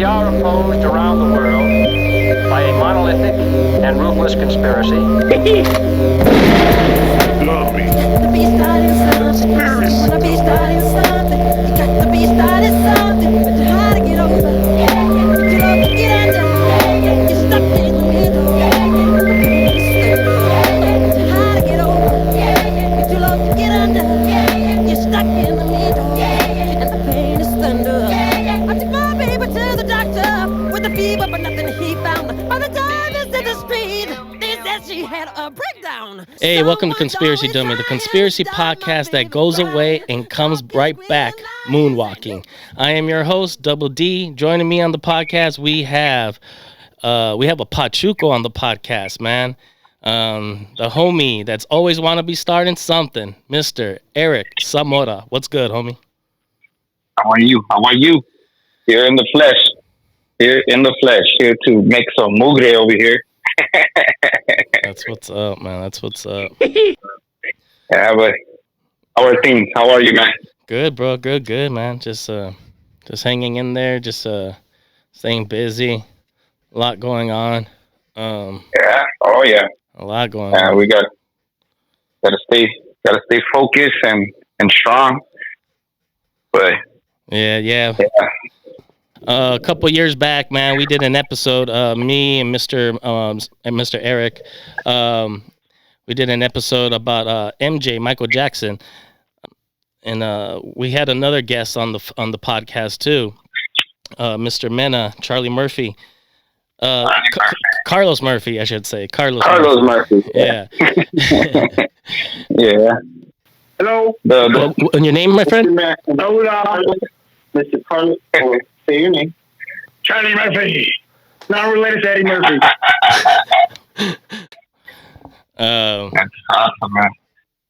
We are opposed around the world by a monolithic and ruthless conspiracy. Love me. To be starting something. You wanna be starting something. You got to be starting something. But you're hard to get over. But you love to get under. You're stuck in the middle. It's hard to get over. But you love to get under. You're stuck in the middle. And the pain is thunder. I took my baby to the doctor with a fever, but nothing he found. By the time it's in the street, they said she had a breakdown. Hey, welcome to Conspiracy Dummy, the conspiracy podcast that goes away and comes right back, moonwalking. I am your host, Double D. Joining me on the podcast, we have a Podchuco on the podcast, man. The homie that's always want to be starting something, Mr. Eric Zamora. What's good, homie? How are you? Here in the flesh. Here to make some mugre over here. That's what's up, man. That's what's up. Yeah, but how are things? How are you, man? Good, bro. Good, man. Just hanging in there. Just staying busy. A lot going on. Yeah. Oh yeah. A lot going on. We gotta stay focused and strong. But yeah. A couple years back, man, we did an episode. Me and Mr. Eric, we did an episode about MJ, Michael Jackson, and we had another guest on the podcast too, Mr. Mena, Charlie Murphy, Carlos Murphy, I should say, Carlos Murphy. Yeah. Yeah. Hello. And your name, my friend? Hola, Mr. Carlos. Say your name. Charlie Murphy. Not related to Eddie Murphy. That's awesome, man.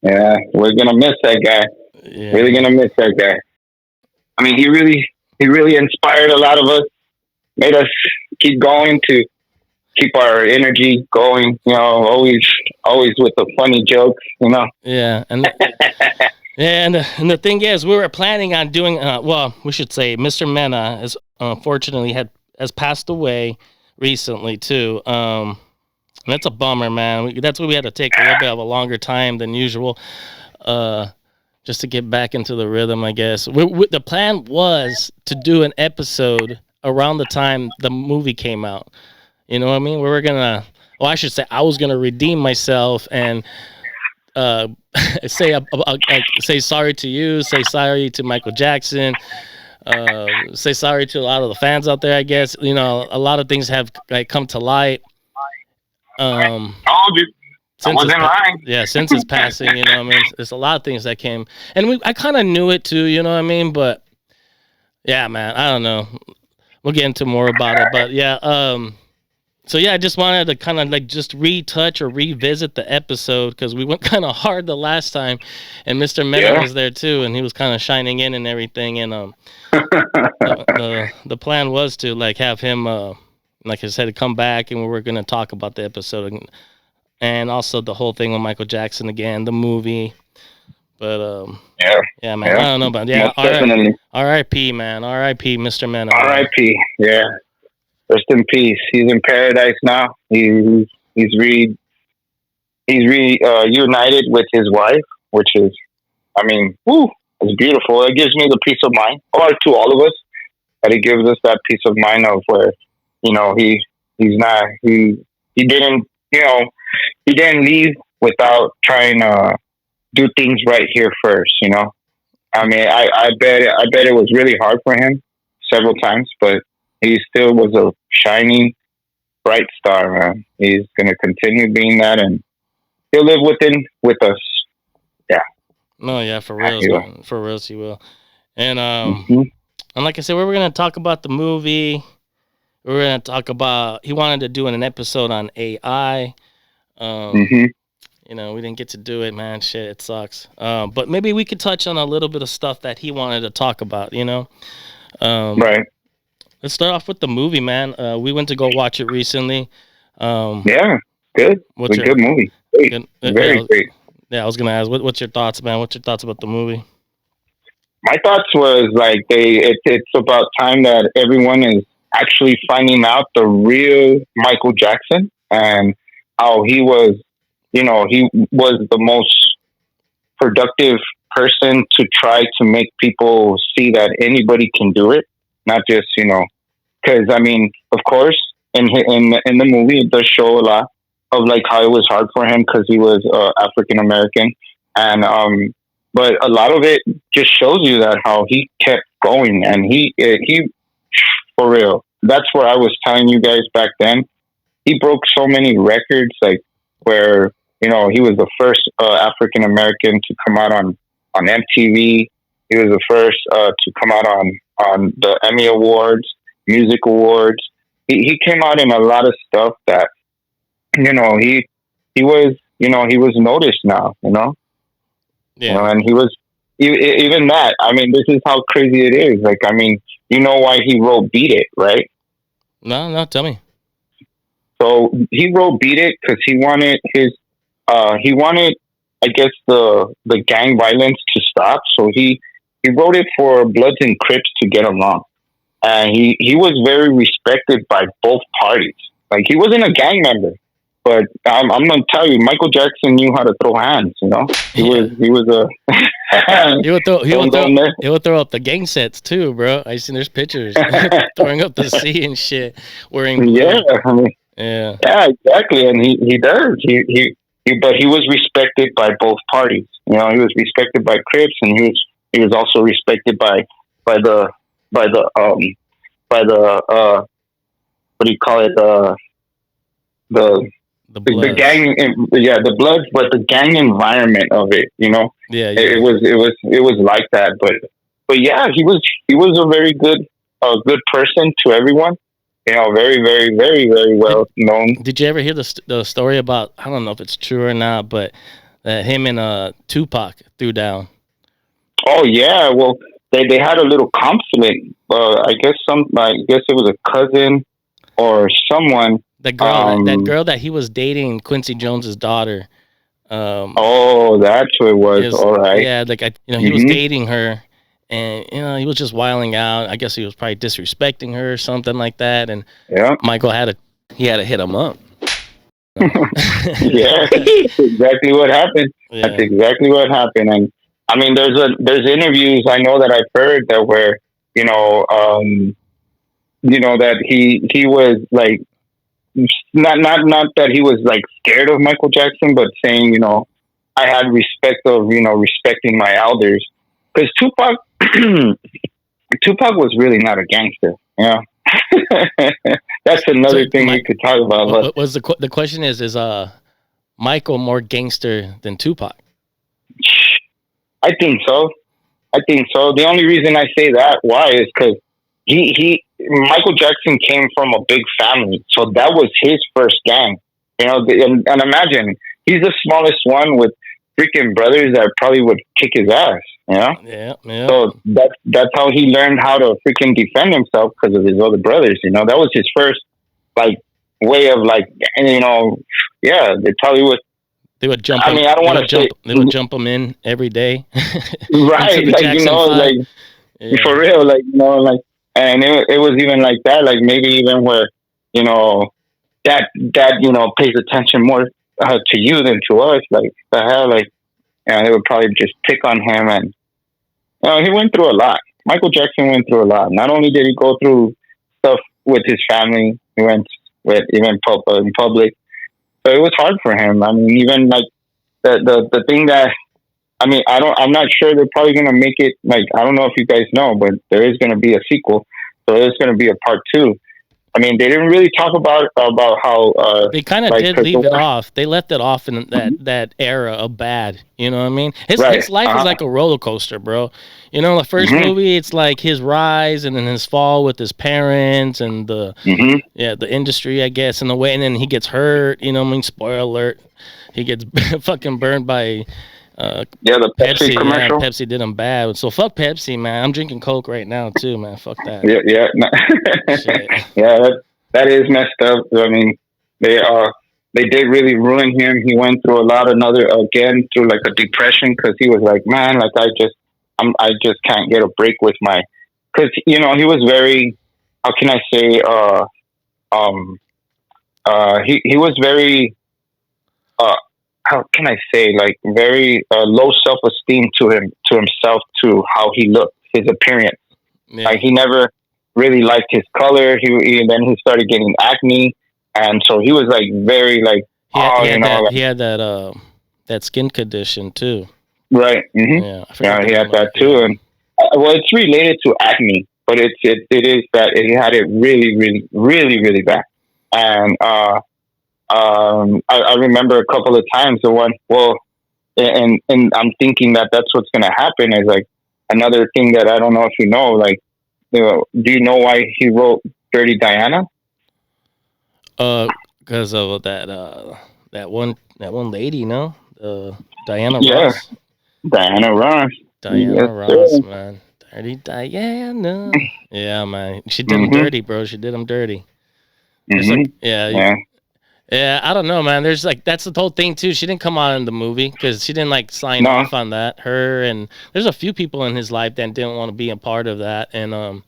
Yeah, we're gonna miss that guy. Yeah. Really gonna miss that guy. I mean, he really inspired a lot of us. Made us keep going to keep our energy going. You know, always with the funny jokes. You know. Yeah, and. Yeah, and the thing is, we were planning on doing. We should say, Mr. Mena has unfortunately has passed away recently too. And that's a bummer, man. That's why we had to take a little bit of a longer time than usual, just to get back into the rhythm, I guess. The plan was to do an episode around the time the movie came out. You know what I mean? We were gonna. Well, I should say, I was gonna redeem myself and. Say sorry to you, say sorry to Michael Jackson, say sorry to a lot of the fans out there, I guess. You know, a lot of things have come to light. Since his passing, you know what I mean? There's a lot of things that came, and I kind of knew it too, you know what I mean? But yeah, man, I don't know. We'll get into more about it, but yeah, so yeah, I just wanted to kind of like just retouch or revisit the episode because we went kind of hard the last time, and Mr. Mena was there too, and he was kind of shining in and everything. And the plan was to like have him, like I said, come back, and we were gonna talk about the episode and also the whole thing with Michael Jackson again, the movie. But yeah, man, I don't know about R.I.P. man, R.I.P. Mr. Mena. R.I.P. Yeah. Rest in peace. He's in paradise now. He's reunited with his wife, which is, I mean, it's beautiful. It gives me the peace of mind, or to all of us, that it gives us that peace of mind of where, you know, he didn't leave without trying to do things right here first. You know, I mean, I bet it was really hard for him several times, but. He still was a shining, bright star, man. He's going to continue being that, and he'll live with us. Yeah. No, yeah, for real. For real, he will. And and like I said, we were going to talk about the movie. We were going to talk about, he wanted to do an episode on AI. You know, we didn't get to do it, man. Shit, it sucks. But maybe we could touch on a little bit of stuff that he wanted to talk about, you know? Right. Let's start off with the movie, man. We went to go watch it recently. Yeah, good. It's a good movie. Great. Very great. Yeah, I was gonna ask, what's your thoughts, man? What's your thoughts about the movie? My thoughts was like it's about time that everyone actually finding out the real Michael Jackson and how he was, he was the most productive person to try to make people see that anybody can do it, not just, because I mean, of course, in the movie, it does show a lot of like how it was hard for him because he was African American, and but a lot of it just shows you that how he kept going, and he for real. That's what I was telling you guys back then. He broke so many records, like where he was the first African American to come out on MTV. He was the first to come out on the Emmy Awards, Music Awards. He came out in a lot of stuff that he was he was noticed now. Yeah. And he was even that. I mean, this is how crazy it is. Like, I mean, you know why he wrote "Beat It," right? No, tell me. So he wrote "Beat It" because he wanted I guess the gang violence to stop. So he wrote it for Bloods and Crips to get along, and he was very respected by both parties. Like, he wasn't a gang member, but I'm gonna tell you, Michael Jackson knew how to throw hands. He was a he would throw up the gang sets too, bro. I seen there's pictures throwing up the C and shit, wearing blue. Yeah, I mean, yeah, exactly, and he does. But he was respected by both parties. He was respected by Crips, and he was also respected by the what do you call it, the gang, the Bloods, but the gang environment of it, yeah. It was like that, but yeah, he was a very good person to everyone. Very, very, very, very well known. Did you ever hear the story about, I don't know if it's true or not, but that him and Tupac threw down? Oh yeah, well they had a little conflict. I guess it was a cousin or someone. That girl that he was dating, Quincy Jones's daughter. Oh, that's what it was. All right. Yeah, like he was dating her. And, he was just wilding out. I guess he was probably disrespecting her or something like that. And Michael had to hit him up. Yeah, that's exactly what happened. Yeah. That's exactly what happened. And I mean, there's interviews I know that I've heard that where, that he was like, not that he was like scared of Michael Jackson, but saying, I had respect of, respecting my elders. Because Tupac was really not a gangster, That's another thing we could talk about. But was the question is Michael more gangster than Tupac? I think so. The only reason I say that why is because Michael Jackson came from a big family, so that was his first gang. And imagine he's the smallest one with freaking brothers that probably would kick his ass. Yeah. So that's how he learned how to freaking defend himself because of his other brothers. That was his first like way of like, yeah. They probably would. They would jump. I mean, I don't want to say they would jump him in every day. Right, like for real, like like, and it was even like that, like maybe even where dad pays attention more to you than to us, like the hell, like. And they would probably just pick on him, and he went through a lot. Michael Jackson went through a lot. Not only did he go through stuff with his family, he went with even in public. So it was hard for him. I mean, even like the thing that, I mean, I'm not sure they're probably gonna make it. Like, I don't know if you guys know, but there is gonna be a sequel. So there's gonna be a part 2. I mean, they didn't really talk about how they kind of did leave it off. They left it off in that era of bad. You know what I mean? His life is like a roller coaster, bro. The first movie, it's like his rise and then his fall with his parents and the industry, I guess, in a way. And then he gets hurt. I mean, spoiler alert, he gets fucking burned by. The Pepsi commercial. Yeah, Pepsi did him bad. So fuck Pepsi, man. I'm drinking Coke right now too, man. Fuck that. Yeah. Yeah, that is messed up. I mean, they did really ruin him. He went through a lot through like a depression because he was like, man, like I just can't get a break with because he was very how can I say, um, he was very, how can I say, like very low self esteem to himself, to how he looked, his appearance. Yeah. Like he never really liked his color. And then he started getting acne, and so he was like very like, He had that skin condition too. right. Hmm. Yeah, I forgot Yeah, the he had name of that it, too, yeah. and well, it's related to acne, but it is that he had it really, really, really, really bad, and I remember a couple of times the one, well, and I'm thinking that that's what's gonna happen is like another thing that I don't know if you know, like, do you know why he wrote Dirty Diana? Because of that one lady, no, Diana Yeah, Ross. Diana Ross. Yes, Diana Ross, sir. man. Dirty Diana. Yeah, man. She did him Mhm. dirty, bro. She did him dirty. There's like, Mhm. Yeah. yeah. I don't know, man. There's like that's the whole thing too. She didn't come out in the movie because she didn't like sign No. off on that. Her and there's a few people in his life that didn't want to be a part of that, and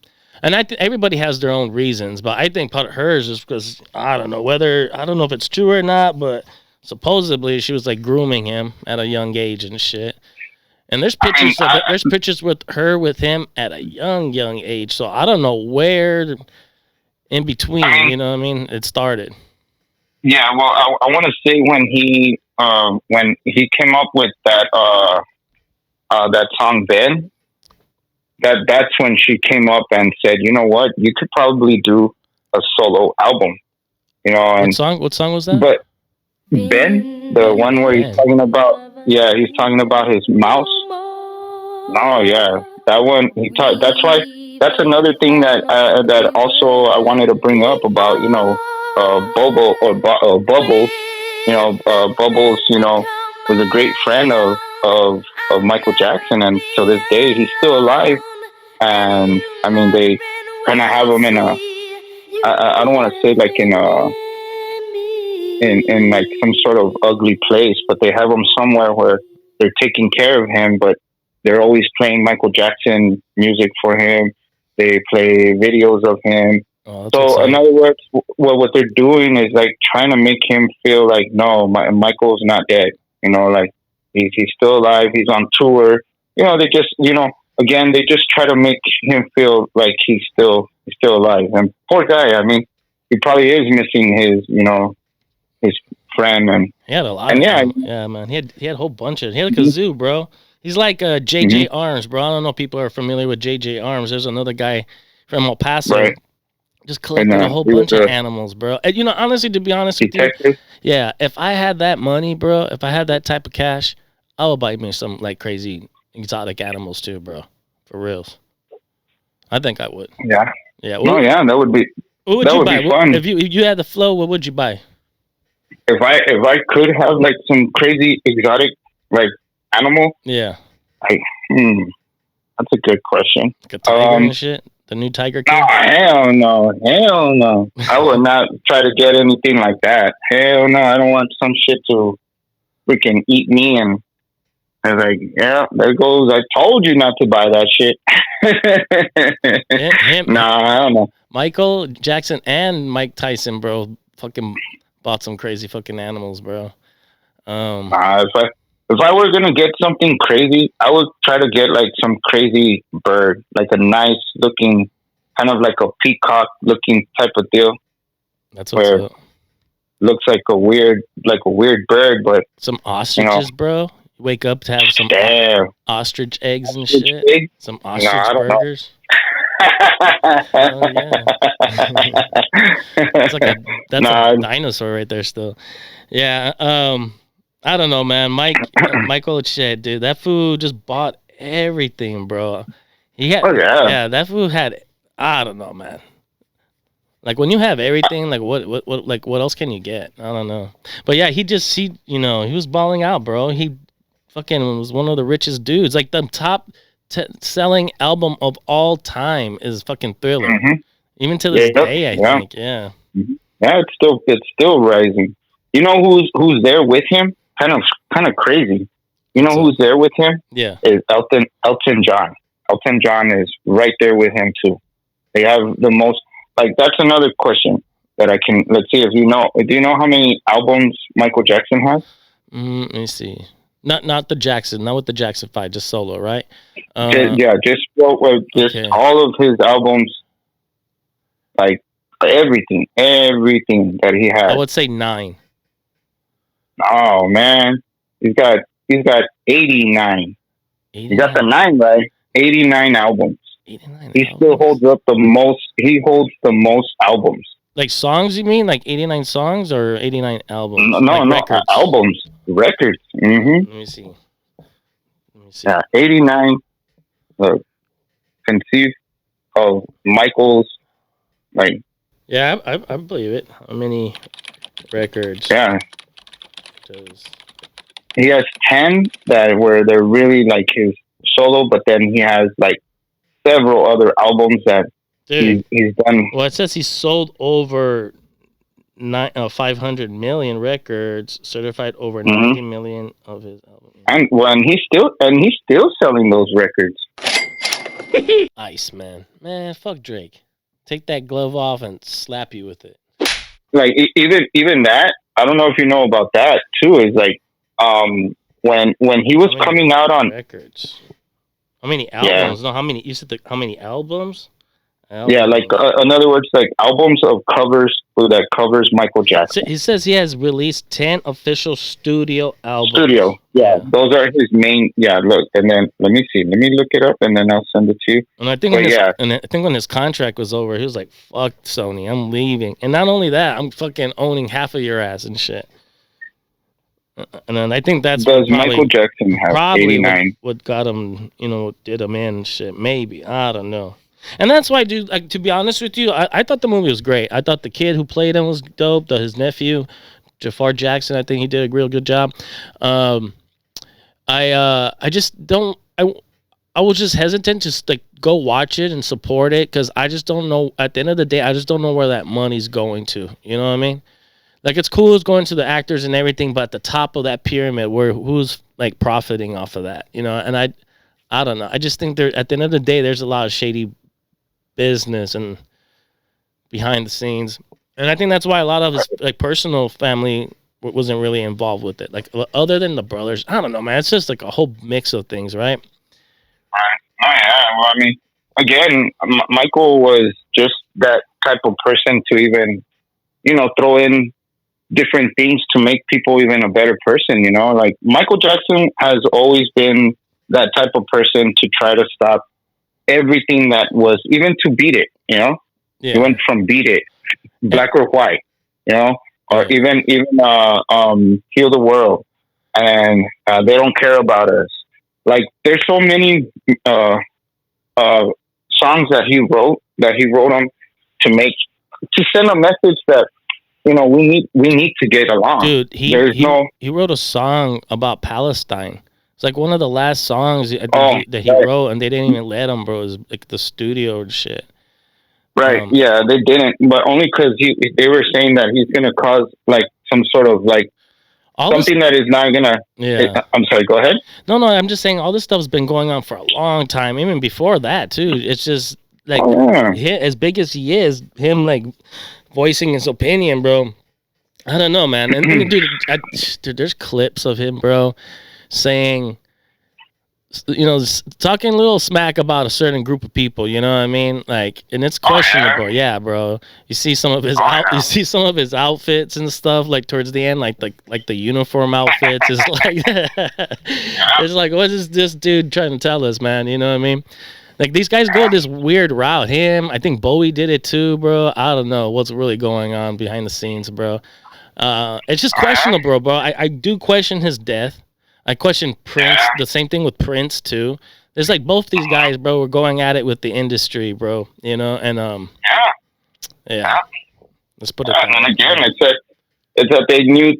everybody has their own reasons, but I think part of hers is because I don't know if it's true or not, but supposedly she was like grooming him at a young age and shit. And there's I mean, pictures with her with him at a young age. So I don't know where in between, I mean, you know what I mean? It started. yeah. Well, I want to say when he came up with that song Ben, that's when she came up and said, you know what, you could probably do a solo album, you know, What and song? What song was that? but Ben, the one where he's Ben. talking about, yeah, he's talking about his mouse. Oh yeah, that one. That's why. That's another thing that also I wanted to bring up about, Bobo or Bubbles. Bubbles. Was a great friend of Michael Jackson, and to this day he's still alive. And I mean, they kind of have him in a. I don't want to say like in like some sort of ugly place, but they have him somewhere where they're taking care of him, but they're always playing Michael Jackson music for him. They play videos of him. Oh, that's So, in exciting. other words, what they're doing is like trying to make him feel like, no, Michael's not dead. Like he's still alive. He's on tour. They just, again, they just try to make him feel like he's still alive. And poor guy. I mean, he probably is missing his friend, and He had a lot and of yeah. them. Yeah, man. He had a whole bunch of. He had like a zoo, bro. He's like J.J. Arms, bro. I don't know if people are familiar with J.J. Arms. There's another guy from El Paso. Right. Just collected a whole he was bunch of animals, bro. And, honestly, to be honest with you, detective. yeah, if I had that money, bro, if I had that type of cash, I would buy me some like crazy exotic animals too, bro. For reals. I think I would. Yeah. Yeah. No, yeah, that would be What would that you would buy? be fun. If you had the flow, what would you buy? If I could have like some crazy exotic like animal, Yeah. that's a good question. Like a tiger and shit? The new Tiger King? No, hell no. I would not try to get anything like that. Hell no, I don't want some shit to freaking eat me. And I was like, yeah, there goes. I told you not to buy that shit. Nah, I don't know. Michael Jackson and Mike Tyson, bro, fucking bought some crazy fucking animals, bro. If I were gonna get something crazy, I would try to get like some crazy bird, like a nice looking, kind of like a peacock looking type of deal. That's what's up. Looks like a weird bird, but some ostriches, bro. You wake up to have some ostrich eggs and shit. Egg? Some ostrich burgers. Oh yeah. That's a dinosaur right there still. Yeah, I don't know, man. Michael shit, dude. That fool just bought everything, bro. He had that fool had I don't know, man. Like when you have everything, like what else can you get? I don't know. But yeah, he was balling out, bro. He fucking was one of the richest dudes. Like the top selling album of all time is fucking Thriller. Mm-hmm. Even to this day, I think. Yeah. Mm-hmm. Yeah, it's still rising. You know who's there with him? Kind of crazy. You know who's there with him? Yeah. Is Elton John. Elton John is right there with him too. They have the most like that's another question that I can. Let's see if you know. Do you know how many albums Michael Jackson has? Let me see. Not the Jackson, not with the Jackson 5, just solo, right? Just well, just Okay. all of his albums, like everything that he I has. would say 9. Oh man, he's got 89. You got the 9 right. 89 albums. 89 He albums? still holds up the most. He holds the most albums. Like songs, you mean? Like 89 songs or 89 albums? No, like no, records? albums, records. Let me see. Yeah, 89. Conceive of Michael's, like. Yeah, I believe it. How many records? Yeah, Does... he has 10 that where they're really like his solo, but then he has like several other albums that he's done. Well, it says he sold over 500 million records, certified over 90 million of his albums. And he's still selling those records. Ice man, fuck Drake. Take that glove off and slap you with it. Like even that, I don't know if you know about that too. Is like when he was coming out on records. How many albums? No, how many? You said how many albums? Yeah, like in other words, like albums of covers that covers Michael Jackson. So he says he has released 10 official studio albums. Yeah, those are his main. Yeah, look, and then let me see. Let me look it up, and then I'll send it to you. And I think, when his contract was over, he was like, "Fuck Sony, I'm leaving." And not only that, I'm fucking owning half of your ass and shit. And then I think that's does Michael Jackson have 89? What got him, did him in and shit. Maybe, I don't know. And that's why, dude, like, to be honest with you, I thought the movie was great. I thought the kid who played him was dope. His nephew, Jafar Jackson, I think he did a real good job. I just don't. I was just hesitant to like go watch it and support it because I just don't know. At the end of the day, I just don't know where that money's going to. You know what I mean? Like, it's cool it's going to the actors and everything, but at the top of that pyramid, who's like profiting off of that? And I don't know. I just think at the end of the day, there's a lot of shady business and behind the scenes, and I think that's why a lot of his like personal family wasn't really involved with it. Like, other than the brothers, I don't know, man. It's just like a whole mix of things, right? Oh yeah. Well, I mean, again, Michael was just that type of person to even, throw in different things to make people even a better person. Like Michael Jackson has always been that type of person to try to stop everything that was, even to Beat It, Yeah. He went from Beat It, Black or White, or even Heal the World, and They Don't Care About Us. Like, there's so many songs that he wrote them to send a message that, we need to get along. Dude, he wrote a song about Palestine. It's like one of the last songs that he wrote, and they didn't even let him, bro. It was like the studio and shit. Right? Yeah, they didn't, but only because they were saying that he's gonna cause like some sort of like something that is not gonna. Yeah. I'm sorry. Go ahead. No, I'm just saying all this stuff's been going on for a long time, even before that too. It's just like as big as he is, him like voicing his opinion, bro. I don't know, man. And dude, there's clips of him, bro, saying, talking a little smack about a certain group of people, you know what I mean? Like, and it's questionable. Yeah, bro. You see some of his outfits and stuff, like towards the end, like the uniform outfits is like, it's like, what is this dude trying to tell us, man? You know what I mean? Like, these guys go this weird route. I think Bowie did it too, bro. I don't know what's really going on behind the scenes, bro. It's just questionable, bro. I do question his death. I question Prince. The same thing with Prince too. There's like both these guys, bro, were going at it with the industry, bro. And yeah. Let's put it. And again, it's that they knew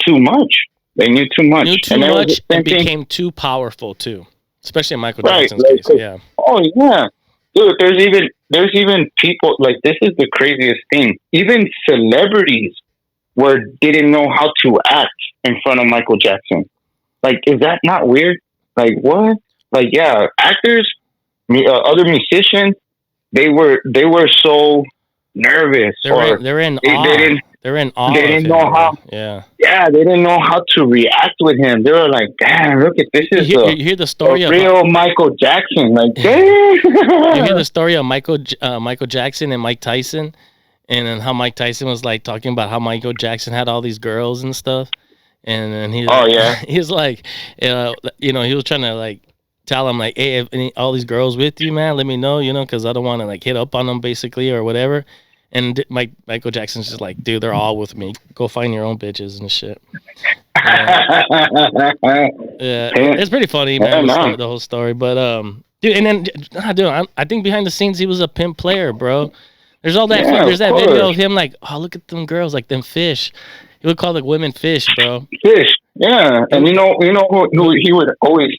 too much. They knew too much. And became too powerful too, especially in Michael Jackson's case. Yeah. Oh yeah, dude. There's even people like, this is the craziest thing. Even celebrities didn't know how to act in front of Michael Jackson. Like, is that not weird? Like, what? Like, yeah, actors, other musicians, they were so nervous, They're in they awe. didn't They're in awe. they of didn't him, know bro. how. Yeah. Yeah, they didn't know how to react with him. They were like, "Damn, look at this is You hear the story a of real Michael Jackson." Like, you damn. hear the story of Michael Jackson and Mike Tyson, and then how Mike Tyson was like talking about how Michael Jackson had all these girls and stuff, and then Oh yeah. he's like, he was trying to like tell him like, hey, if all these girls with you, man, let me know, because I don't want to like hit up on them basically or whatever. And Michael Jackson's just like, dude, they're all with me. Go find your own bitches and shit. Yeah, it's pretty funny, man. The whole story, but dude, and then dude, I think behind the scenes he was a pimp player, bro. There's all that. Yeah, There's that of video course. of him like, oh, look at them girls, like them fish. He would call the women fish, bro. Fish. Yeah, and you know who he would always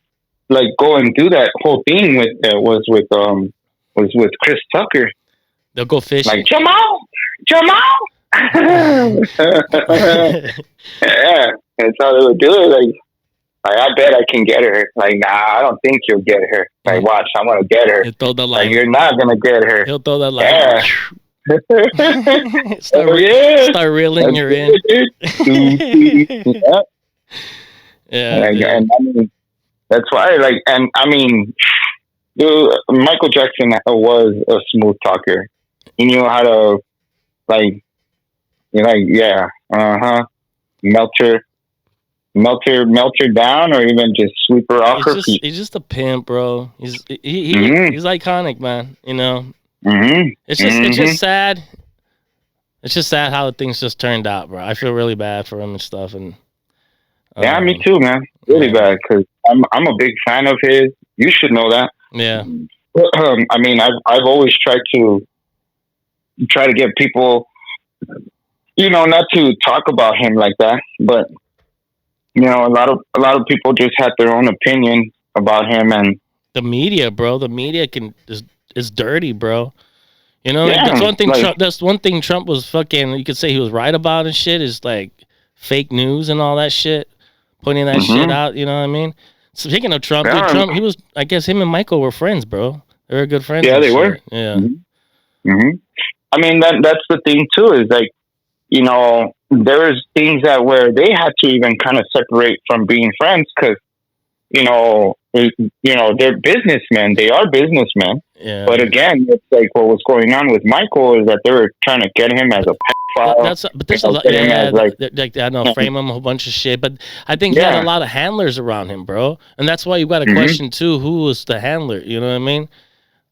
like go and do that whole thing with was with Chris Tucker. They'll go fishing. Like Jamal. Yeah, that's how they would do it. Like I bet I can get her. Like, nah, I don't think you'll get her. Like, watch, I'm gonna get her. He'll throw the line. Like, you're not gonna get her. He'll throw that line. Yeah. Start reeling her in. Yeah. Like, and I mean, that's why. Like, and I mean, dude, Michael Jackson was a smooth talker. He knew how to, like, yeah, melt her down, or even just sweep her off her feet. He's just a pimp, bro. He's iconic, man. It's just sad. It's just sad how things just turned out, bro. I feel really bad for him and stuff. And yeah, me too, man. Really bad, because I'm a big fan of his. You should know that. Yeah. I mean, I've always tried to get people, not to talk about him like that, but a lot of people just had their own opinion about him, and the media, bro. The media is dirty, bro. Yeah, that's one thing. like, That's one thing Trump was fucking. You could say he was right about and shit. Is like fake news and all that shit, pointing that shit out. You know what I mean? Speaking of Trump, Yeah. dude, Trump, he was. I guess him and Michael were friends, bro. They were good friends. Yeah, and they shit. were. Yeah. I mean, that's the thing too. Is like, there's things that where they had to even kind of separate from being friends, because they're businessmen. They are businessmen. Yeah. But again, it's like what was going on with Michael is that they were trying to get him as a pedophile. But there's a lot. Yeah, like I don't know, frame him a whole bunch of shit. But I think he had a lot of handlers around him, bro, and that's why you got to question too. Who was the handler? You know what I mean?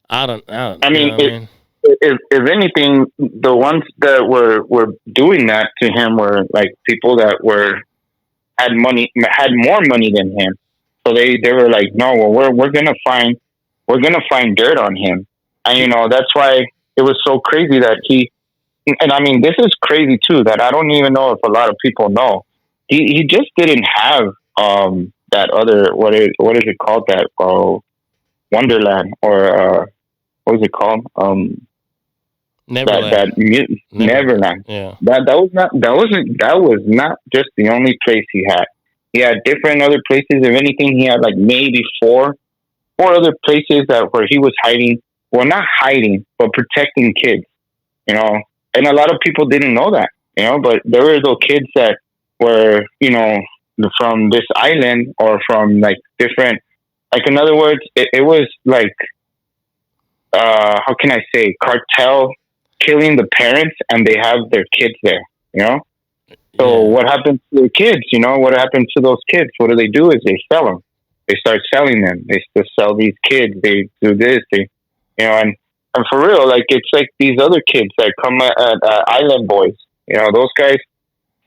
I don't. I mean, if anything, the ones that were doing that to him were like people that had more money than him. So they were like, no, well, we're gonna find dirt on him, and that's why it was so crazy that and I mean, this is crazy too, that I don't even know if a lot of people know. He just didn't have that other what is it called, that Wonderland, or what was it called, Neverland. Neverland. Yeah. That was not just the only place he had. He had different other places. If anything, he had like maybe four other places where he was hiding. Well, not hiding, but protecting kids. And a lot of people didn't know that. But there were those kids that were, from this island, or from like different. Like, in other words, it was like, how can I say, cartel killing the parents, and they have their kids there. So what happens to the kids? What happened to those kids? What do? Is they sell them. They start selling them. They still sell these kids. They do this. And for real, like, it's like these other kids that come at Island Boys. Those guys,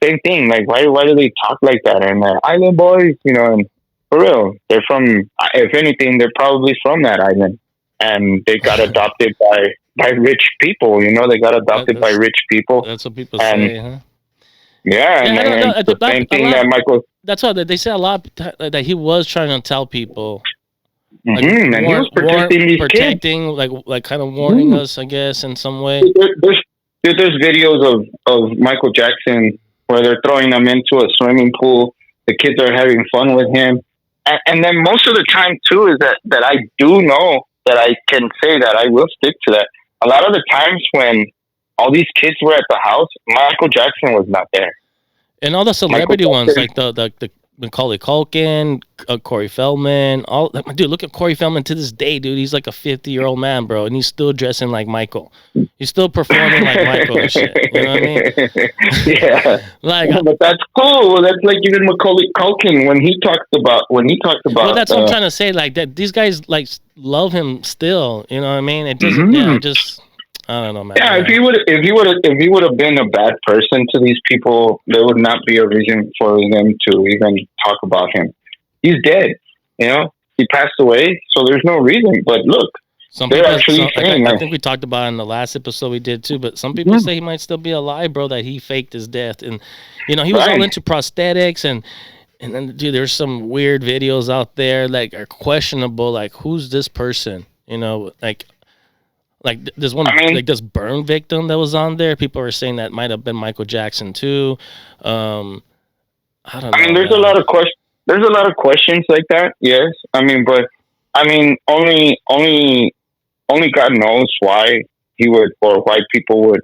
same thing. Like, why do they talk like that? And Island Boys, and for real, they're from. If anything, they're probably from that island, and they got adopted by rich people. They got adopted by rich people. That's what people say, huh? Yeah, and the same thing that Michael. That's why they say a lot that he was trying to tell people. Like, and he was protecting these kids. Like kind of warning us, I guess, in some way. There's videos of Michael Jackson where they're throwing him into a swimming pool. The kids are having fun with him, and then most of the time too is that I do know that I can say that I will stick to that. A lot of the times when all these kids were at the house. Michael Jackson was not there. And all the celebrity Michael ones, Jackson. like the Macaulay Culkin, Corey Feldman, dude. Look at Corey Feldman to this day, dude. He's like a 50-year-old man, bro, and he's still dressing like Michael. He's still performing like Michael and shit. You know what I mean? Yeah, Like, yeah, but that's cool. That's like even Macaulay Culkin when he talked about well, that's what I'm trying to say. Like that, these guys like love him still. You know what I mean? It doesn't. Yeah, just I don't know, man. Yeah, if he would have been a bad person to these people, there would not be a reason for them to even talk about him. He's dead, you know. He passed away, so there's no reason. But look, they're actually saying, I think we talked about it in the last episode we did too. But some people say he might still be alive, bro. That he faked his death, and you know he was all into prosthetics and then, dude, there's some weird videos out there like are questionable. Like, who's this person? You know, like there's one like this burn victim that was on there. People are saying that might have been Michael Jackson too. I don't know. I mean, there's a lot of questions. There's a lot of questions like that. Yes, I mean, but I mean, only God knows why he would or why people would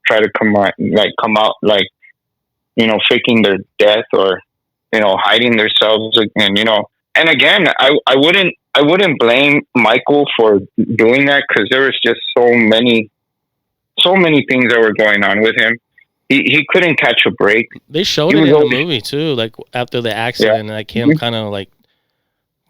try to come out like you know faking their death or you know hiding themselves and you know. And again, I wouldn't blame Michael for doing that because there was just so many things that were going on with him. He couldn't catch a break. They showed it in the movie too, like after the accident, like him kind of like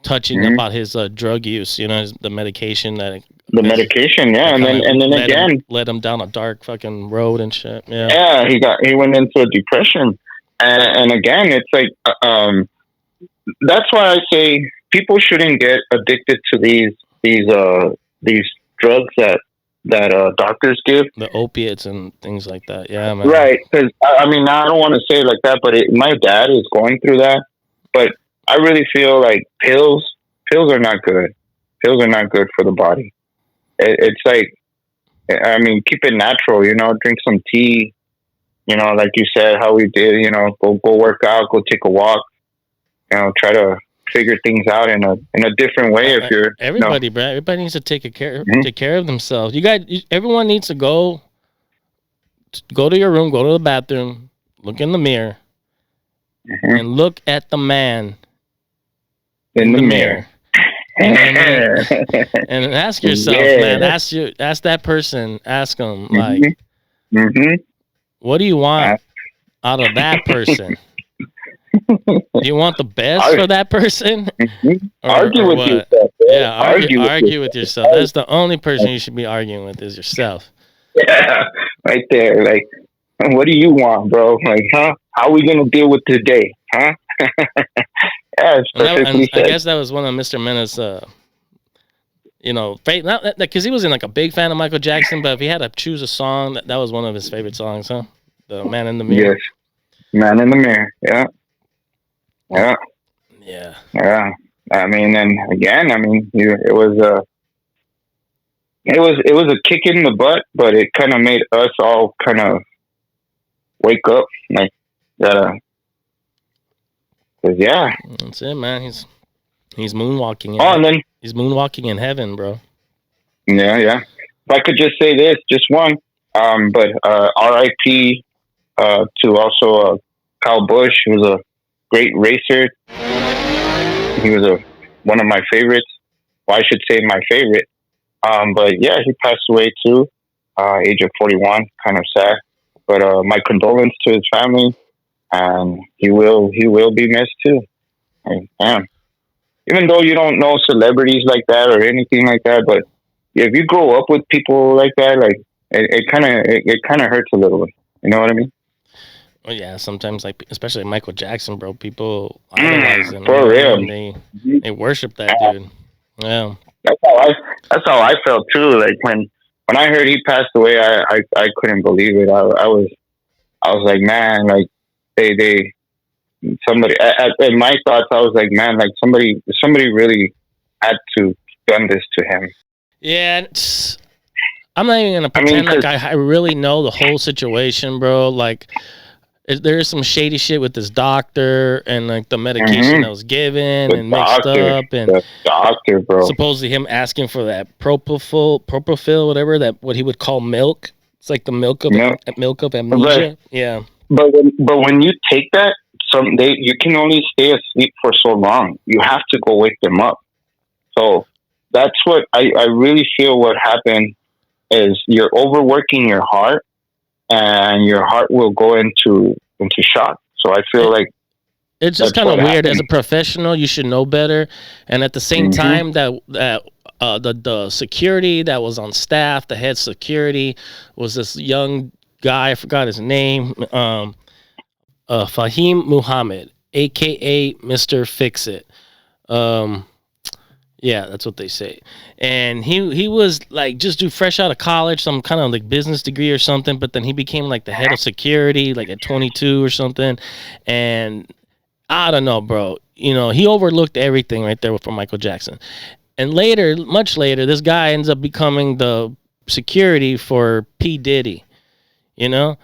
touching about his drug use. You know, the medication that. The medication, yeah, and then again led him down a dark fucking road and shit. Yeah, yeah, he went into a depression, and again, it's like that's why I say people shouldn't get addicted to these drugs that doctors give, the opiates and things like that. Yeah, man. Right? Because I mean, I don't want to say it like that, but my dad is going through that. But I really feel like pills are not good. Pills are not good for the body. It's like, I mean, keep it natural. You know, drink some tea. You know, like you said, how we did. You know, go work out, go take a walk. You know, try to figure things out in a different way. If you're everybody, bro, everybody needs to take care of themselves. Everyone needs to go to your room, go to the bathroom, look in the mirror, and look at the man in the mirror. And ask yourself, man. Ask that person. Ask them, like, what do you want out of that person? Do you want the best for that person? Argue with yourself. Yeah, argue with yourself. That's the only person you should be arguing with is yourself. Yeah, right there. Like, what do you want, bro? Like, huh? How are we gonna deal with today, huh? Yeah, I guess that was one of Mr. Mena's, you know, not because he wasn't like a big fan of Michael Jackson, but if he had to choose a song, that was one of his favorite songs, huh? The Man in the Mirror. Yes, Man in the Mirror. Yeah. I mean, and again, I mean, it was a kick in the butt, but it kind of made us all kind of wake up, like that. Cause yeah, that's it, man. He's moonwalking. He's moonwalking in heaven, bro. Yeah. If I could just say this, just one, but R.I.P. To also Kyle Busch, who was a great racer. He was one of my favorites. Well, I should say my favorite. But yeah, he passed away too, age of 41. Kind of sad, but my condolence to his family, and he will be missed too. Like, damn. Even though you don't know celebrities like that or anything like that, but if you grow up with people like that, like it kind of hurts a little bit. You know what I mean? Well, yeah, sometimes, like, especially Michael Jackson, bro, people idolize him. For real. They worship that dude. Yeah. That's how I felt too. Like when I heard he passed away, I couldn't believe it. I was like, man, like somebody in my thoughts, I was like, man, like somebody really had to done this to him. Yeah. I'm not even gonna pretend like I really know the whole situation, bro. Like, there's some shady shit with this doctor and like the medication that was given and mixed up, and the doctor, bro. Supposedly him asking for that propofol, whatever, that what he would call milk, It's like the milk of Milk. amnesia. Right. Yeah. But when you take that, you can only stay asleep for so long. You have to go wake them up. So that's what I really feel what happened is you're overworking your heart, and your heart will go into shock. So I feel like It's just that's kind of what weird. As a happened. professional, you should know better. And at the same Hmm. time, the security that was on staff, the head security, was this young guy. I forgot his name. Fahim Muhammad, aka Mr. Fix It. Um, yeah, that's what they say. And he was like just do fresh out of college, some kind of like business degree or something. But then he became like the head of security, like at 22 or something. And I don't know, bro. You know, he overlooked everything right there for Michael Jackson. And later, much later, this guy ends up becoming the security for P. Diddy. You know,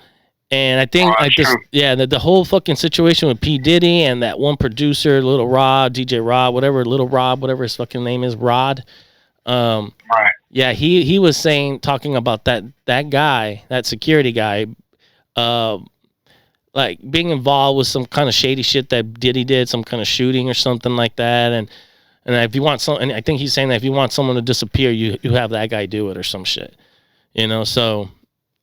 and I think like this, yeah, the whole fucking situation with P. Diddy and that one producer, Little Rod, DJ Rod, whatever, Little Rob, whatever his fucking name is, Rod. Right. Yeah, he was talking about that guy, that security guy, uh, like being involved with some kind of shady shit that Diddy did, some kind of shooting or something like that, and if you want and I think he's saying that if you want someone to disappear, you have that guy do it or some shit, you know, so.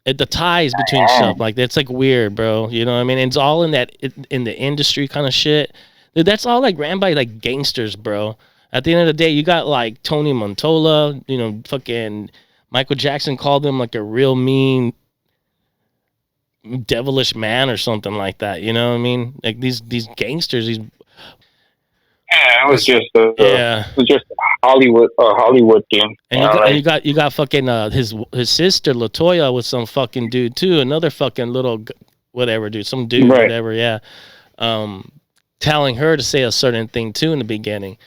The ties between stuff like that's like weird, bro. You know what I mean? It's all in the industry kind of shit. Dude, that's all like ran by like gangsters, bro. At the end of the day, you got like Tony Montola. You know, fucking Michael Jackson called him like a real mean, devilish man or something like that. You know what I mean? Like these gangsters. Yeah, it was just Yeah. it was just Hollywood thing. And you got fucking his sister Latoya with some fucking dude too, another fucking little whatever dude, some dude Right. whatever, yeah. Telling her to say a certain thing too in the beginning.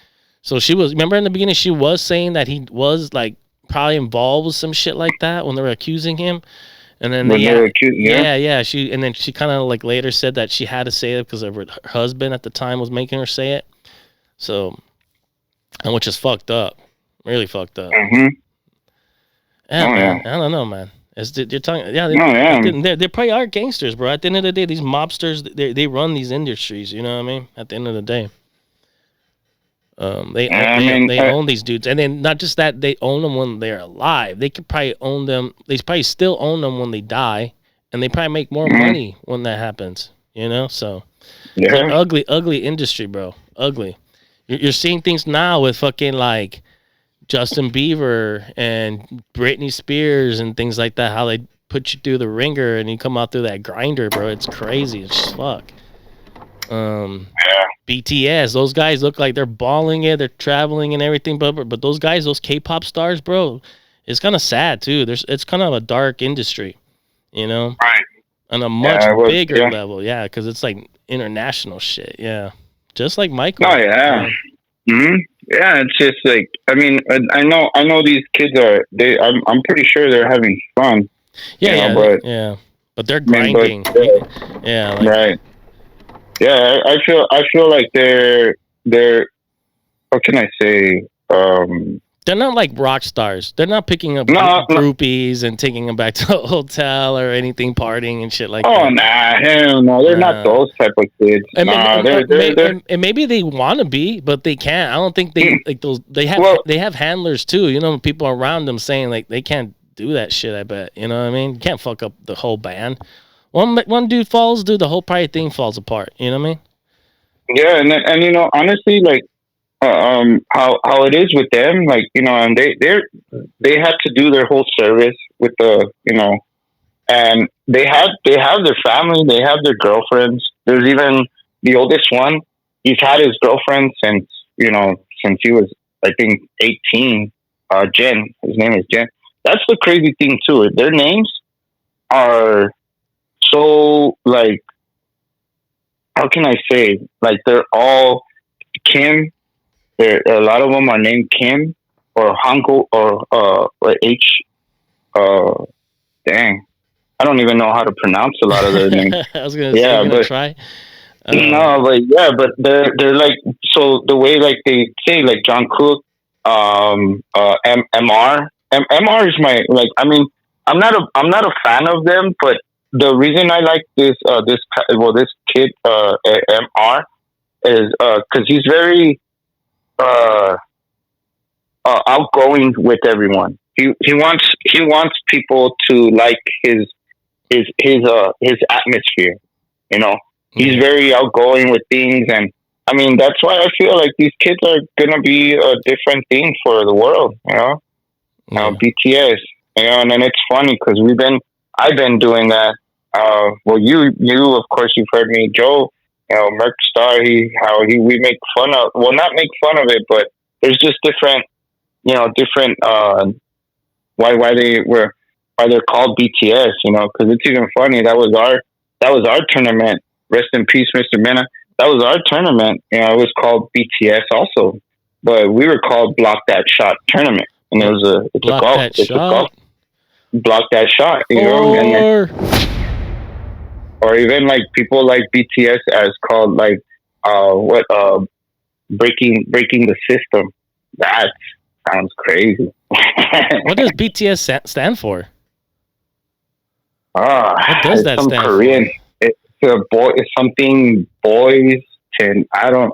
So she was, remember in the beginning she was saying that he was like probably involved with some shit like that when they were accusing him. And then yeah, she and then she kind of like later said that she had to say it because her husband at the time was making her say it. So, and which is fucked up. Really fucked up. Mm-hmm. Yeah, Oh, man. yeah. I don't know, man. You're talking, yeah. They probably are gangsters, bro. At the end of the day, these mobsters, they run these industries. You know what I mean? At the end of the day, they own these dudes, and then not just that, they own them when they're alive. They could probably own them. They probably still own them when they die, and they probably make more money when that happens. You know, so it's an ugly industry, bro. Ugly. You're seeing things now with fucking like Justin Bieber and Britney Spears and things like that. How they put you through the ringer and you come out through that grinder, bro. It's crazy as fuck. BTS, those guys look like they're balling it. They're traveling and everything, but those guys, those K-pop stars, bro, it's kind of sad too. It's kind of a dark industry, you know, Right. on a much bigger level, yeah, because it's like international shit, yeah. Just like Michael. Oh yeah. Mm-hmm. Yeah, it's just like I mean, I know these kids are I'm pretty sure they're having fun. Yeah, but they're grinding. Right. Yeah, I feel like they're what can I say? They're not like rock stars. They're not picking up groupies and taking them back to a hotel or anything, partying and shit like that. Oh, nah, hell no. They're not those type of kids. And maybe they want to be, but they can't. I don't think they like those. They have handlers too. You know, people around them saying like they can't do that shit. I bet. You know what I mean? You can't fuck up the whole band. One dude falls, dude, the whole party thing falls apart. You know what I mean? Yeah, and you know, honestly, like. How it is with them, like, you know, and they had to do their whole service with the, you know, and they have their family, they have their girlfriends. There's even the oldest one. He's had his girlfriend since he was, I think, 18. Jen, his name is Jen. That's the crazy thing too. Their names are so like, how can I say? Like they're all Kim. A lot of them are named Kim or Hanko or H. Dang, I don't even know how to pronounce a lot of their names. I was gonna say, but try. No, but they're like, so the way like they say like John Cook, MR is my like. I mean, I'm not a fan of them, but the reason I like this kid MR is because he's very uh, outgoing with everyone. He wants people to like his atmosphere. You know, he's Yeah. very outgoing with things, and I mean that's why I feel like these kids are gonna be a different thing for the world. Yeah. BTS. And then it's funny because I've been doing that. Well, you of course you've heard me, Joe. Merc Star. We make fun of. Well, not make fun of it, but there's just different. Different. Why they're called BTS. Because it's even funny. That was our tournament. Rest in peace, Mr. Mena. That was our tournament. It was called BTS also, but we were called Block That Shot Tournament, and Block that it's a golf shot. block that shot, and then, Or or even like people like BTS as called like what breaking the system. That sounds crazy. what does BTS stand for? What does It's that some stand Korean. for? It's something boys. And I don't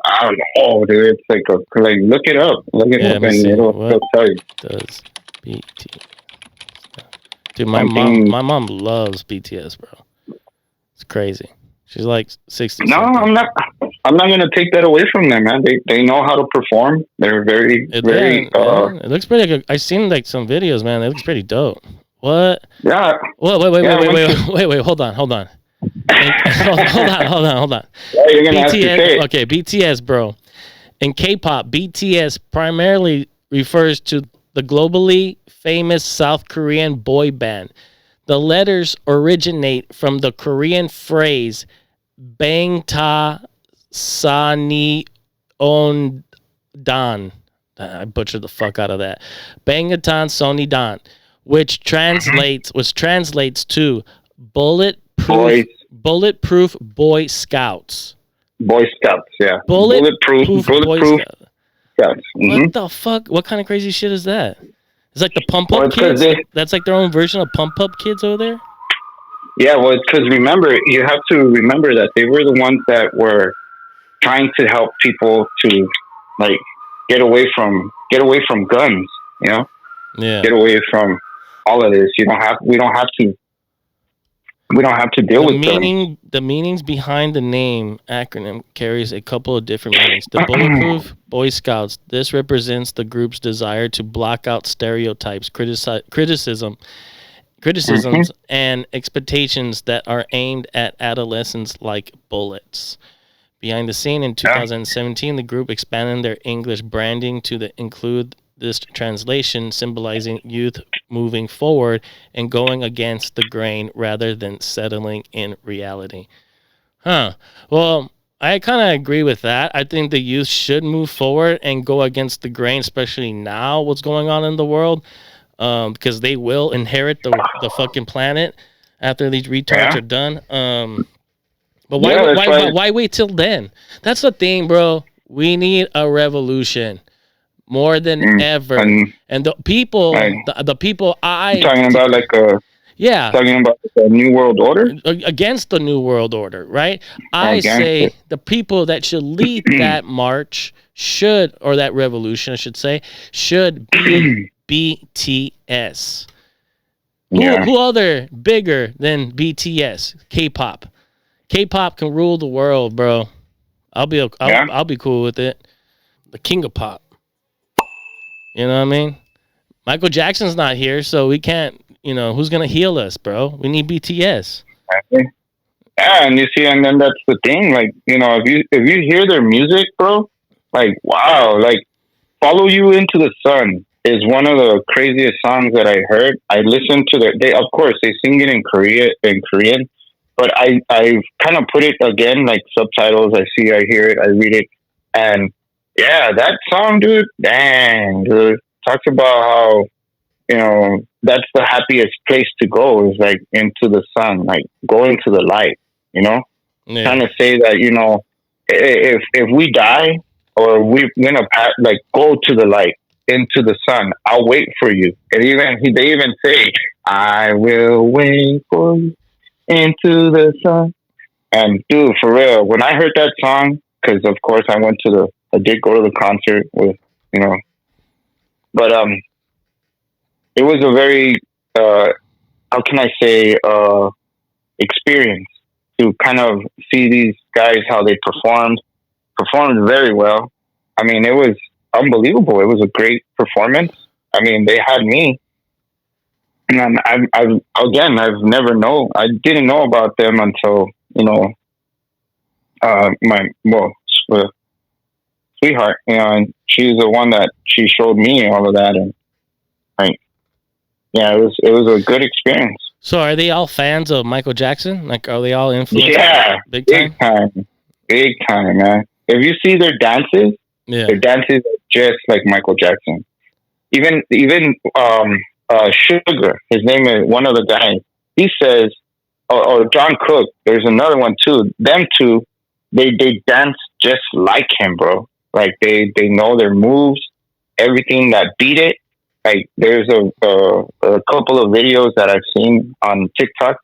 know, dude. It's like look it up, Yeah, let me and see. it'll What tell you does BTS? Dude, my something. mom loves BTS, bro. It's crazy. She's like 60 No, something. I'm not gonna take that away from them, man. They know how to perform. They're very very Yeah, it looks pretty good. I seen like some videos, man. It looks pretty dope. What? yeah. Wait, Yeah, I went to- wait. Hold on. Hold on. Yeah, you're gonna have to say BTS. it. Okay, BTS, bro. In K-pop, BTS primarily refers to the globally famous South Korean boy band. The letters originate from the Korean phrase "Bangta Sani Ondan." I butchered the fuck out of that. Bangtan Sony Dan, which translates to Boys, bulletproof Boy Scouts. Boy Scouts, yeah. Bulletproof Boy Bulletproof Scouts. Scouts. What the fuck? What kind of crazy shit is that? It's like the Pump Well, Up it's 'cause Kids. That's like their own version of Pump Up Kids over there. well, it's because you have to remember that they were the ones that were trying to help people to like get away from guns. Yeah. Get away from all of this. We don't have to deal with guns. The meanings behind the name acronym carries a couple of different meanings. The Bulletproof Boy Scouts. This represents the group's desire to block out stereotypes, criticisms, and expectations that are aimed at adolescents like bullets. Behind the scene in 2017, the group expanded their English branding to include this translation, symbolizing youth moving forward and going against the grain rather than settling in reality. Well, I kind of agree with that. I think the youth should move forward and go against the grain, especially now what's going on in the world, because they will inherit the fucking planet after these retards are done. But why wait till then? That's the thing, bro. We need a revolution more than ever. And the people, the people Talking about talking about the New World Order against the New World Order, right? I say the people that should lead that march or that revolution, I should say, should be BTS. Who other bigger than BTS? K-pop. K-pop can rule the world, bro. I'll be cool with it. The king of pop. You know what I mean? Michael Jackson's not here, so we can't. Who's gonna heal us, bro? We need BTS. Yeah, and you see, and then that's the thing. Like, if you hear their music, bro, like, wow, like, "Follow You Into the Sun" is one of the craziest songs that I heard. I listened to of course, they sing it in Korean, but I've kind of put it again, like subtitles. I hear it, I read it, and yeah, that song, dude. Dang, dude, talks about how that's the happiest place to go is like into the sun, like go into the light. Trying to say that if we die or we're gonna go to the light, into the sun. I'll wait for you. And they even say, I will wait for you into the sun. And dude, for real, when I heard that song, because of course I did go to the concert with, but it was a very, how can I say, experience to kind of see these guys, how they performed very well. I mean, it was unbelievable. It was a great performance. I mean, they had me. And I didn't know about them until, my sweetheart, and she's the one that she showed me all of that. And it was a good experience. So are they all fans of Michael Jackson? Like, are they all influenced? Yeah, big time, man. If you see their dances, their dances are just like Michael Jackson. Even Sugar, his name is one of the guys. He says, or John Cook. There's another one too. Them two, they dance just like him, bro. Like they know their moves, everything that beat it. Like there's a couple of videos that I've seen on TikTok,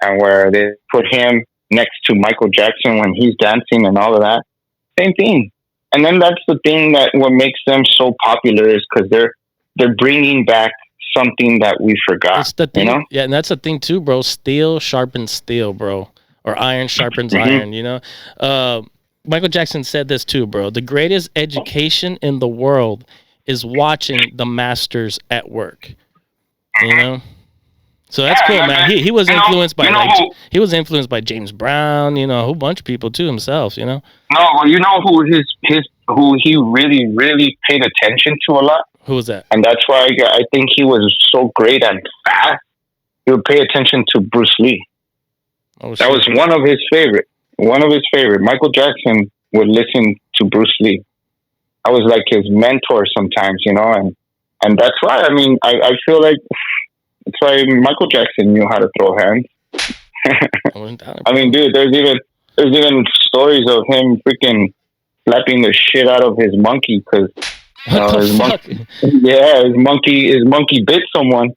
and where they put him next to Michael Jackson when he's dancing and all of that. Same thing. And then that's the thing that what makes them so popular is because they're bringing back something that we forgot. That's the thing. Yeah, and that's the thing too, bro. Steel sharpens steel, bro, or iron sharpens iron. Michael Jackson said this too, bro. The greatest education in the world is watching the masters at work. So that's cool, man. He was influenced by he was influenced by James Brown, a whole bunch of people too himself, No, well, you know who he really, really paid attention to a lot? Who was that? And that's why I think he was so great and fast. He would pay attention to Bruce Lee. Oh, that was one of his favorite. Michael Jackson would listen to Bruce Lee. I was like his mentor sometimes, and that's why, I feel like that's why Michael Jackson knew how to throw hands. Dude, there's even stories of him freaking slapping the shit out of his monkey because his monkey bit someone,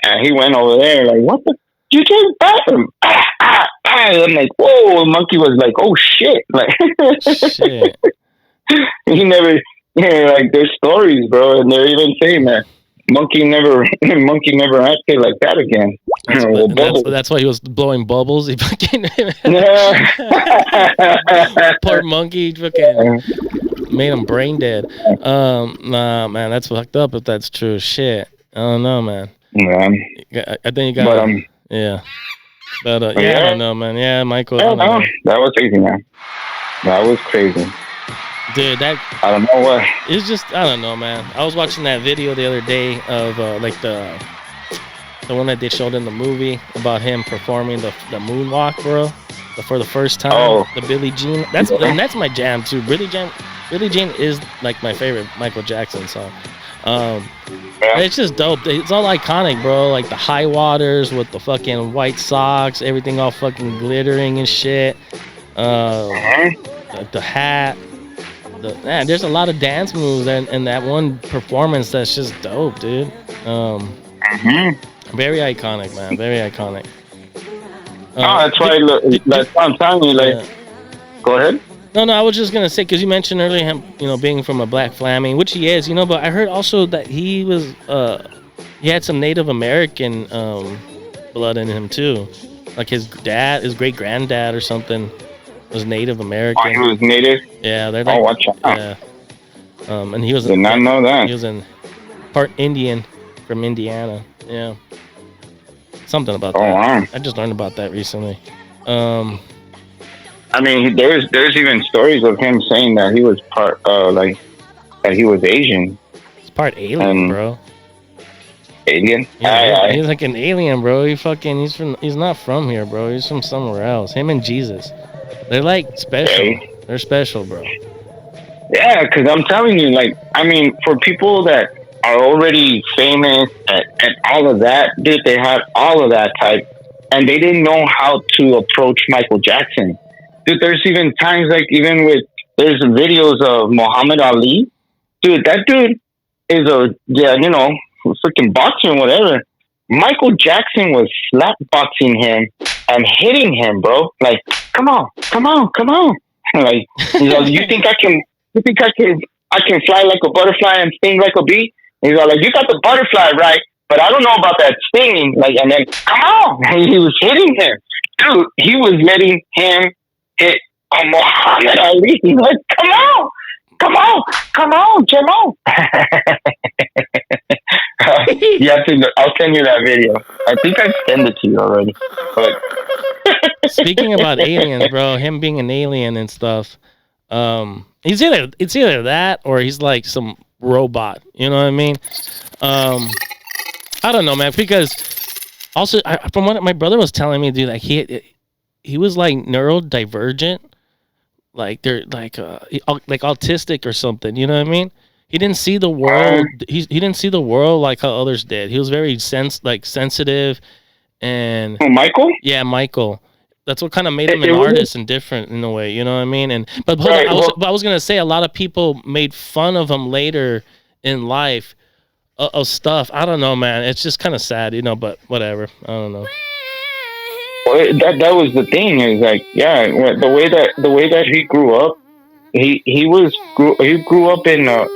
and he went over there like, what the? You just bit him. I'm like, whoa. The monkey was like, oh shit. Like, shit. He never, like, there's stories, bro, and they're even saying that monkey never acted like that again. That's why he was blowing bubbles. He fucking poor monkey fucking made him brain dead. Nah, man, that's fucked up if that's true. Shit, I don't know, man. Yeah, I think you got. Yeah. But I don't know, man. Yeah, Michael. That was crazy, man. That was crazy. Dude, I don't know what. It's just, I don't know, man. I was watching that video the other day of like the one that they showed in the movie about him performing the moonwalk, bro, for the first time. Oh. The Billie Jean. That's my jam too. Billie Jean is like my favorite Michael Jackson song. It's just dope. It's all iconic, bro. Like the high waters with the fucking white socks, everything all fucking glittering and shit. The hat. Man, there's a lot of dance moves in that one performance that's just dope, dude. Very iconic, man. Very iconic. That's why. That's what I'm telling you. Like, go ahead. No, I was just gonna say because you mentioned earlier him, being from a black family, which he is, but I heard also that he was, he had some Native American blood in him too, like his great granddad or something was Native American. Oh, he was Native. Yeah, they're like, watch out. Yeah. And he was. Did not know that. He was in part Indian from Indiana. Yeah. Something about that. Wow. I just learned about that recently. There's even stories of him saying that he was part, that he was Asian. He's part alien, bro. Alien? Yeah, he's like an alien, bro. He's not from here, bro. He's from somewhere else. Him and Jesus. They're like special. Okay. They're special, bro. Yeah, because I'm telling you, for people that are already famous and all of that, dude, they had all of that type, and they didn't know how to approach Michael Jackson. Dude, there's even times there's videos of Muhammad Ali. Dude, that dude, is a freaking boxer and whatever. Michael Jackson was slap boxing him and hitting him, bro. Like, come on, come on, come on. Like, you think I can fly like a butterfly and sting like a bee? And he's all like, you got the butterfly right, but I don't know about that stinging. Like, and then come on, and he was hitting him, dude. He was letting him hit Muhammad Ali. He's like, come on. Come on, Jamo. You have to. I'll send you that video. I think I sent it to you already. But speaking about aliens, bro, him being an alien and stuff, it's either that or he's like some robot. You know what I mean? I don't know, man. Because also, from what my brother was telling me, dude, like he was like neurodivergent. Like they're like autistic or something, you know what I mean? He didn't see the world. He didn't see the world like how others did. He was very sensitive, and Michael. Yeah, Michael. That's what kind of made him an artist and different in a way, you know what I mean? And but hold on, I was gonna say a lot of people made fun of him later in life of stuff. I don't know, man. It's just kind of sad, you know. But whatever. I don't know. Well, that was the thing. Is like, yeah, the way that he grew up, he grew up in a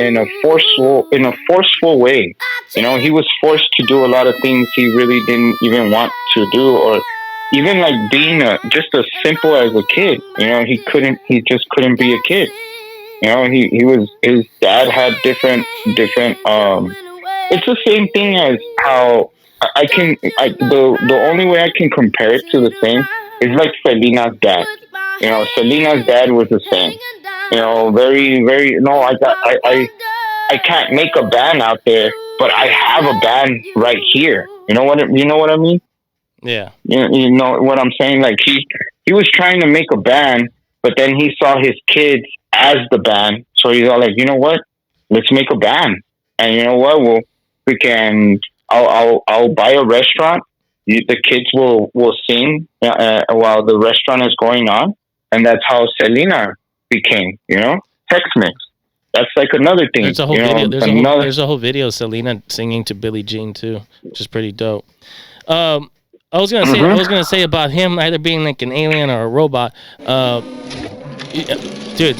forceful way. You know, he was forced to do a lot of things he really didn't even want to do, or even like being just as simple as a kid. You know, he just couldn't be a kid. You know, his dad had different. It's the same thing as how. The only way I can compare it to the same is like Selena's dad. You know, Selena's dad was the same. You know, very, very. No, I can't make a band out there, but I have a band right here. You know what I mean? Yeah. You know what I'm saying? Like he was trying to make a band, but then he saw his kids as the band, so he's all like, you know what? Let's make a band, and you know what? We can. I'll buy a restaurant. The kids will sing while the restaurant is going on, and that's how Selena became. You know, Tex-Mex. That's like another thing. There's a whole video. There's a whole video of Selena singing to Billie Jean too, which is pretty dope. I was gonna say about him either being like an alien or a robot. Dude,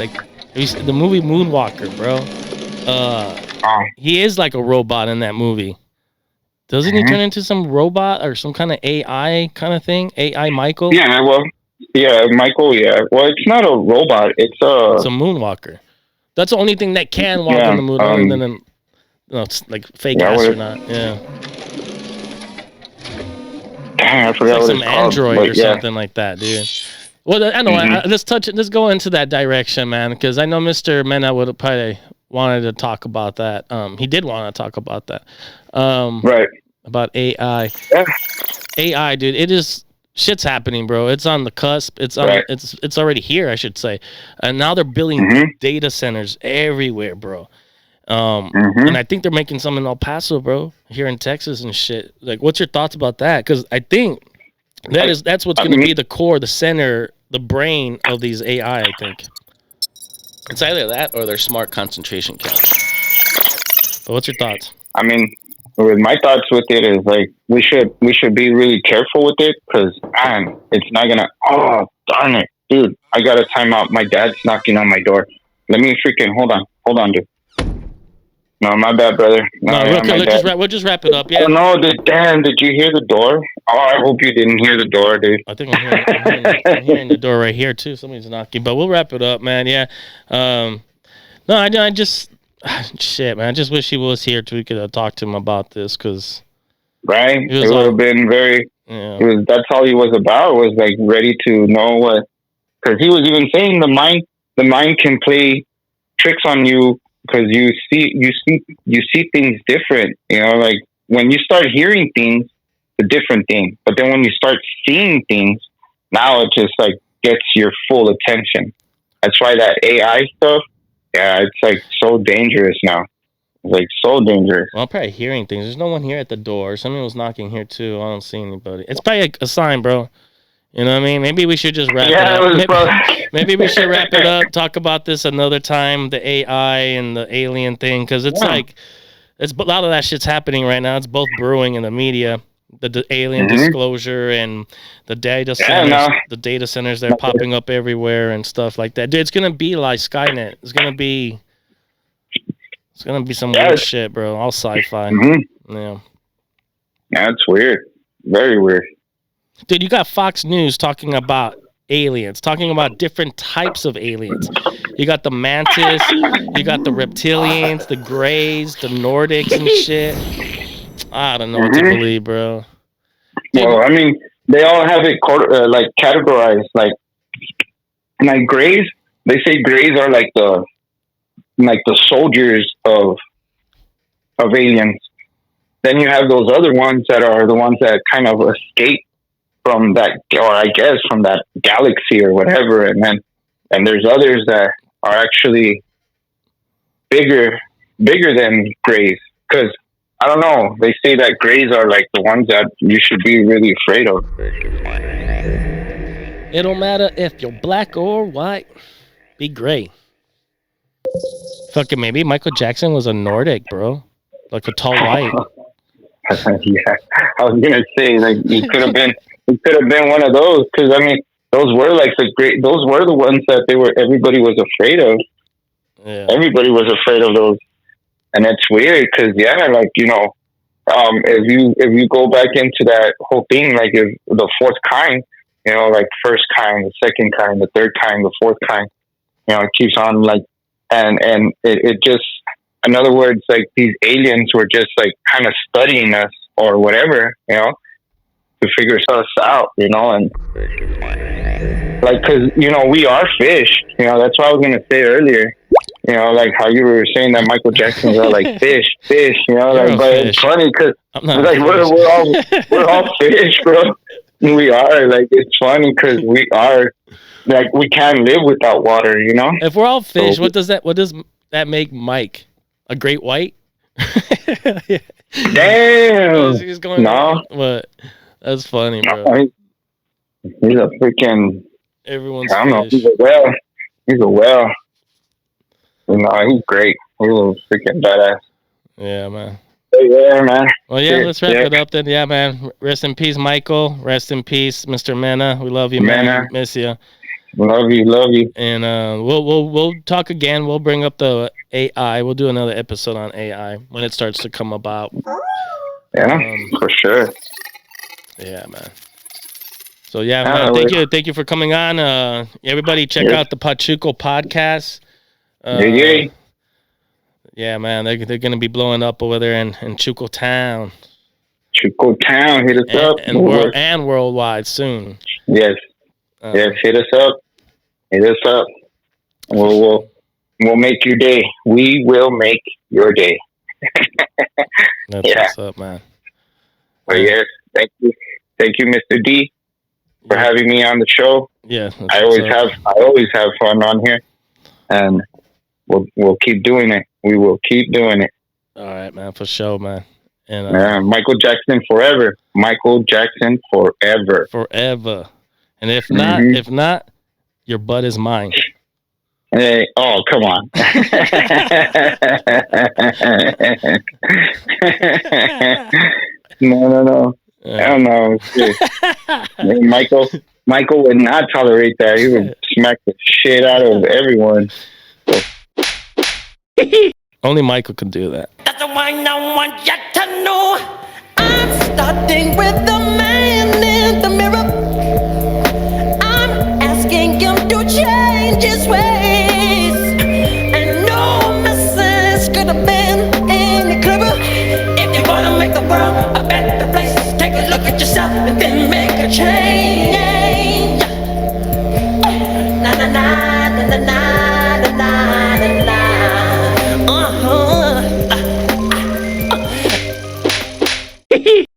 like the movie Moonwalker, bro. He is like a robot in that movie. Doesn't he turn into some robot or some kind of AI kind of thing? AI Michael? Yeah, well, yeah, Michael, yeah. Well, it's not a robot. It's a moonwalker. That's the only thing that can walk on the moon other than it's like fake astronaut. Yeah. Damn, I forgot it's like what some it's called, android or something like that, dude. Well, I know. Let's go into that direction, man, because I know Mr. Mena would have probably wanted to talk about that. He did want to talk about that. Right. About AI. Yeah. AI, dude, it is shit's happening, bro. It's on the cusp. It's already here, I should say. And now they're building data centers everywhere, bro. And I think they're making some in El Paso, bro, here in Texas and shit. Like, what's your thoughts about that? Because I think that's what's going to be the core, the center, the brain of these AI, I think. It's either that or their smart concentration camps. But what's your thoughts? I mean, with my thoughts with it is like we should be really careful with it because man, it's not gonna. Oh darn it, dude! I got a timeout. My dad's knocking on my door. Let me freaking hold on, dude. No, my bad, brother. No, we'll just wrap it up. Yeah. Oh no, did you hear the door? Oh, I hope you didn't hear the door, dude. I think I'm hearing the door right here too. Somebody's knocking, but we'll wrap it up, man. Yeah. No, I just shit, man. I just wish he was here so we could talk to him about this, because right, it would have been very. Yeah. That's all he was about. Was like ready to know what, because he was even saying the mind can play tricks on you. Because you see things different, you know. Like when you start hearing things, it's a different thing. But then when you start seeing things, now it just like gets your full attention. That's why that AI stuff, yeah, it's like so dangerous now. It's like so dangerous. Well, I'm probably hearing things. There's no one here at the door. Someone was knocking here too. I don't see anybody. It's probably a sign, bro. You know what I mean? Maybe we should just wrap it up. Maybe we should wrap it up, talk about this another time, the AI and the alien thing, because it's like, It's a lot of that shit's happening right now. It's both brewing in the media, the alien disclosure and the data centers. The data centers they're popping up everywhere and stuff like that. Dude, it's gonna be like Skynet. It's gonna be some weird shit, bro. All sci-fi. Yeah. That's weird. Very weird. Dude, you got Fox News talking about aliens, talking about different types of aliens. You got the mantis, you got the reptilians, the greys, the Nordics and shit. I don't know what to believe, bro. Dude, well, I mean, they all have it like categorized, like greys. They say greys are like the soldiers of aliens. Then you have those other ones that are the ones that kind of escape from that, or I guess from that galaxy or whatever. And there's others that are actually bigger than greys. Because I don't know, they say that greys are like the ones that you should be really afraid of. It don't matter if you're black or white. Be gray. Fucking maybe Michael Jackson was a Nordic, bro. Like a tall white. Yeah, I was gonna say like he could have been one of those, because I mean those were like those were the ones that everybody was afraid of. Yeah. Everybody was afraid of those, and it's weird because if you go back into that whole thing, like if the fourth kind, like first kind, the second kind, the third kind, the fourth kind, it keeps on like, and it just. In other words, like these aliens were just like kind of studying us or whatever, to figure us out, and like, cause, we are fish, that's what I was going to say earlier, like how you were saying that Michael Jackson's are like fish, like, but it's funny cause like we're all fish, bro. We are, like, it's funny cause we are, like, we can't live without water, If we're all fish, what does that make Mike? A great white? Damn. He's going what? That's funny, bro. No, he's a freaking. Everyone's. I don't know. He's a whale. He's great. He's a freaking badass. Yeah, man. Yeah, man. Well, yeah, let's wrap it up then. Yeah, man. Rest in peace, Michael. Rest in peace, Mr. Mena. We love you, man. Miss you. Love you. And we'll talk again. We'll bring up the AI. We'll do another episode on AI when it starts to come about. Yeah, for sure. Yeah, man. So yeah, man, thank you for coming on. Everybody, check out the Podchuco podcast. Yeah, man, they're gonna be blowing up over there in Chuco Town. Chuco Town, hit us up. And worldwide soon. Yes. Yes, hit us up. We'll make your day. We will make your day. That's what's up, man. Well, yes, thank you, Mr. D, for having me on the show. Yeah, I always have fun on here, and we'll keep doing it. We will keep doing it. All right, man, for sure, man. And Michael Jackson forever. Michael Jackson forever. Forever. And if not, your butt is mine. Hey, oh, come on. No. I don't know. Michael would not tolerate that. He would smack the shit out of everyone. Only Michael could do that. That's why I want you to know I'm starting with the man in the mirror. I'm asking him to change his ways. And no message could have been any clearer. If you want to make the world a better place, take a look at yourself and then make a change.